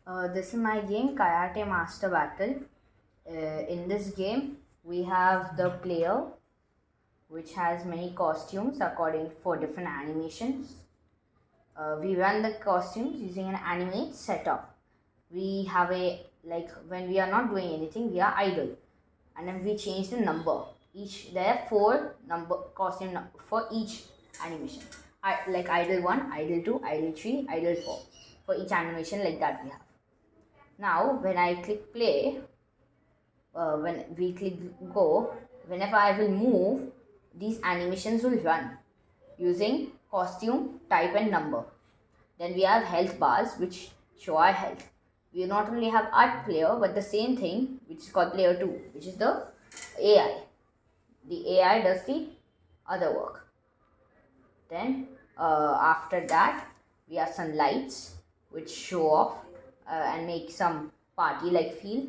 This is my game, Karate Master Battle. In this game, we have the player, which has many costumes according for different animations. We run the costumes using an animate setup. We have when we are not doing anything, we are idle, and then we change the number. There are 4 costume for each animation. Like idle 1, idle 2, idle 3, idle 4. For each animation, like that we have. Now, when I click play, when we click go, whenever I will move, these animations will run using costume, type and number. Then we have health bars which show our health. We not only have art player but the same thing which is called player 2, which is the AI. The AI does the other work. Then after that we have some lights which show off and make some party like feel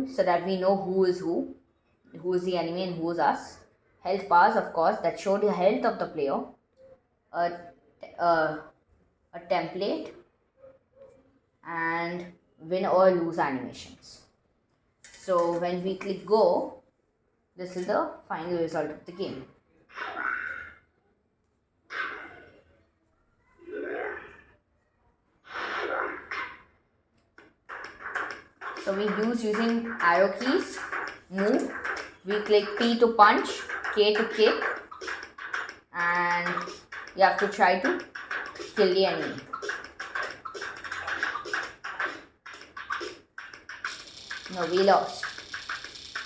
so that we know who is the enemy and who is us. Health bars, of course, that show the health of the player. A template and win or lose animations. So when we click go, this is the final result of the game. So we using arrow keys, move, we click P to punch, K to kick, and you have to try to kill the enemy. No, we lost.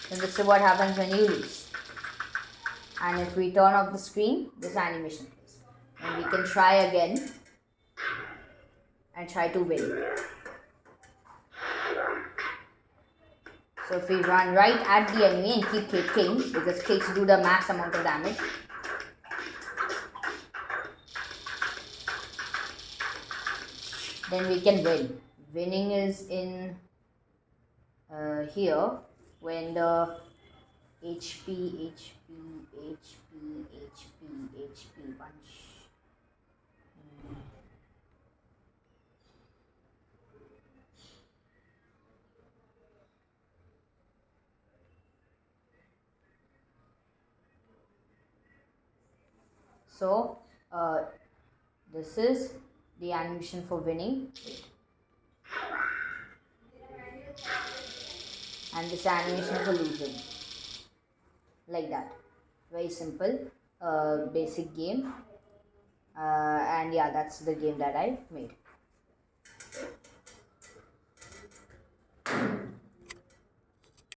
So this is what happens when you lose. And if we turn off the screen, this animation plays. And we can try again and try to win. So if we run right at the enemy and keep kicking, because kicks do the max amount of damage, then we can win. Winning is in here when the HP bunch. So this is the animation for winning. And this animation for losing. Like that. Very simple, basic game. And yeah, that's the game that I made.